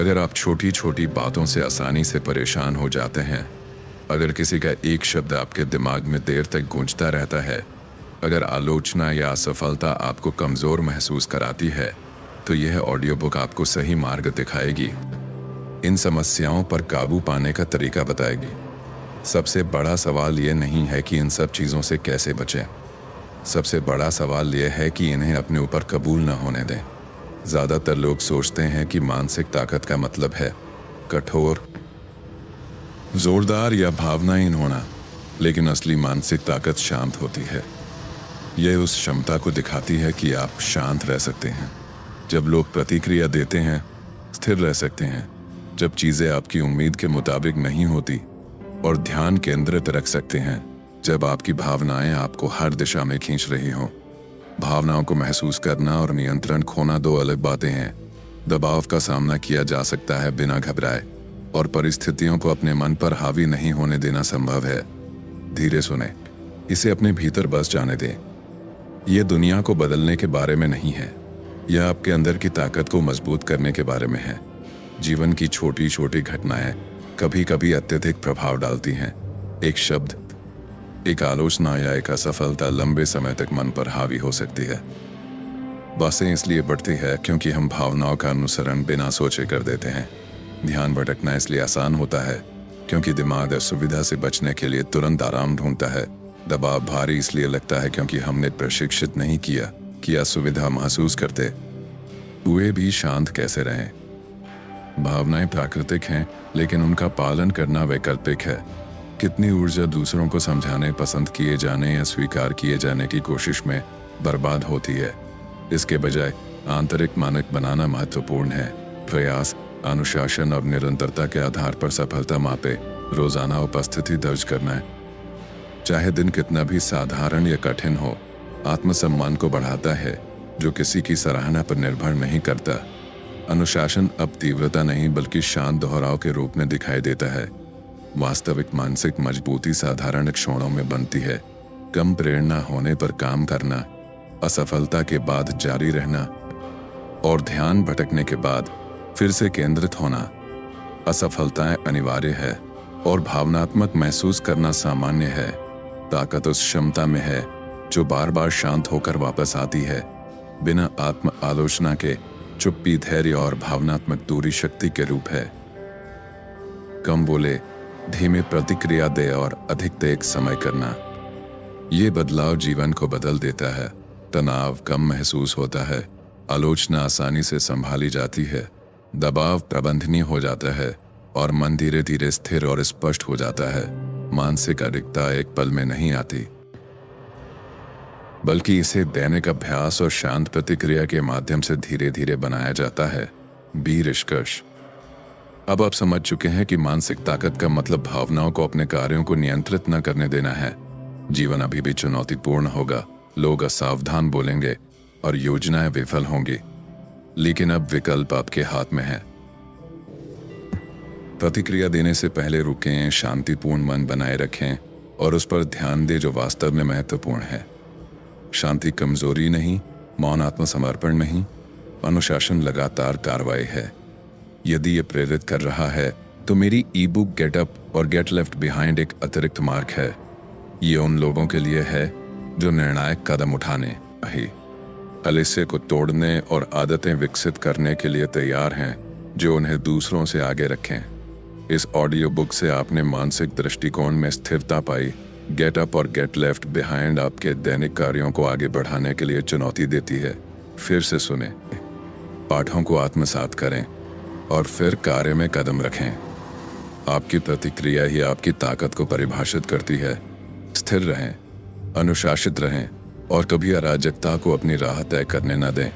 अगर आप छोटी छोटी बातों से आसानी से परेशान हो जाते हैं, अगर किसी का एक शब्द आपके दिमाग में देर तक गूंजता रहता है, अगर आलोचना या असफलता आपको कमज़ोर महसूस कराती है, तो यह ऑडियो बुक आपको सही मार्ग दिखाएगी। इन समस्याओं पर काबू पाने का तरीका बताएगी। सबसे बड़ा सवाल यह नहीं है कि इन सब चीज़ों से कैसे बचें। सबसे बड़ा सवाल यह है कि इन्हें अपने ऊपर कबूल न होने दें। ज़्यादातर लोग सोचते हैं कि मानसिक ताकत का मतलब है कठोर, जोरदार या भावनाहीन होना, लेकिन असली मानसिक ताकत शांत होती है। यह उस क्षमता को दिखाती है कि आप शांत रह सकते हैं जब लोग प्रतिक्रिया देते हैं, स्थिर रह सकते हैं जब चीज़ें आपकी उम्मीद के मुताबिक नहीं होती, और ध्यान केंद्रित रख सकते हैं जब आपकी भावनाएं आपको हर दिशा में खींच रही हों। भावनाओं को महसूस करना और नियंत्रण खोना दो अलग बातें हैं। दबाव का सामना किया जा सकता है बिना घबराए, और परिस्थितियों को अपने मन पर हावी नहीं होने देना संभव है। धीरे सुने, इसे अपने भीतर बस जाने दें। यह दुनिया को बदलने के बारे में नहीं है, यह आपके अंदर की ताकत को मजबूत करने के बारे में है। जीवन की छोटी छोटी घटनाएं कभी कभी अत्यधिक प्रभाव डालती हैं। एक शब्द, एक आलोचना या एक असफलता लंबे समय तक मन पर हावी हो सकती है। बातें इसलिए बढ़ती है क्योंकि हम भावनाओं का अनुसरण बिना सोचे कर देते हैं। ध्यान भटकना इसलिए आसान होता है क्योंकि दिमाग असुविधा से बचने के लिए तुरंत आराम ढूंढता है। दबाव भारी इसलिए लगता है क्योंकि हमने प्रशिक्षित नहीं किया कि असुविधा महसूस करते हुए भी शांत कैसे रहें। भावनाएं प्राकृतिक हैं, लेकिन उनका पालन करना वैकल्पिक है। कितनी ऊर्जा दूसरों को समझाने, पसंद किए जाने या स्वीकार किए जाने की कोशिश में बर्बाद होती है। इसके बजाय आंतरिक मानक बनाना महत्वपूर्ण है। प्रयास, अनुशासन और निरंतरता के आधार पर सफलता मापे। रोजाना उपस्थिति दर्ज करना है, चाहे दिन कितना भी साधारण या कठिन हो। आत्मसम्मान को बढ़ाता है, जो किसी की सराहना पर निर्भर नहीं करता। अनुशासन अब तीव्रता नहीं बल्कि शांत दोहराव के रूप में दिखाई देता है। वास्तविक मानसिक मजबूती साधारण क्षणों में बनती है। कम प्रेरणा होने पर काम करना, असफलता के बाद जारी रहना, और ध्यान भटकने के बाद फिर से केंद्रित होना। असफलताएं अनिवार्य है और भावनात्मक महसूस करना सामान्य है। ताकत उस क्षमता में है जो बार बार शांत होकर वापस आती है, बिना आत्म आलोचना के। चुप्पी, धैर्य और भावनात्मक दूरी शक्ति के रूप है। कम बोले, धीमे प्रतिक्रिया दे और अधिक तेज समय करना। ये बदलाव जीवन को बदल देता है। तनाव कम महसूस होता है, आलोचना आसानी से संभाली जाती है, दबाव प्रबंधनीय हो जाता है, और मन धीरे धीरे स्थिर और स्पष्ट हो जाता है। मानसिक अधिकता एक पल में नहीं आती, बल्कि इसे दैनिक अभ्यास और शांत प्रतिक्रिया के माध्यम से धीरे धीरे बनाया जाता है। निष्कर्ष, अब आप समझ चुके हैं कि मानसिक ताकत का मतलब भावनाओं को अपने कार्यों को नियंत्रित न करने देना है। जीवन अभी भी चुनौतीपूर्ण होगा, लोग असावधान बोलेंगे और योजनाएं विफल होंगी, लेकिन अब विकल्प आपके हाथ में है। प्रतिक्रिया देने से पहले रुकें, शांतिपूर्ण मन बनाए रखें और उस पर ध्यान दें जो वास्तव में महत्वपूर्ण है। शांति कमजोरी नहीं, मौन आत्मसमर्पण नहीं, अनुशासन लगातार कार्रवाई है। यदि ये प्रेरित कर रहा है तो मेरी ई बुक गेट अप और गेट लेफ्ट बिहाइंड एक अतिरिक्त मार्ग है। ये उन लोगों के लिए है जो निर्णायक कदम उठाने, अलिस्से को तोड़ने और आदतें विकसित करने के लिए तैयार हैं जो उन्हें दूसरों से आगे रखें। इस ऑडियो बुक से आपने मानसिक दृष्टिकोण में स्थिरता पाई। गेट अप और गेट लेफ्ट बिहाइंड आपके दैनिक कार्यों को आगे बढ़ाने के लिए चुनौती देती है। फिर से सुने, पाठों को आत्मसात करें और फिर कार्य में कदम रखें। आपकी प्रतिक्रिया ही आपकी ताकत को परिभाषित करती है। स्थिर रहें, अनुशासित रहें और कभी अराजकता को अपनी राह तय करने न दें।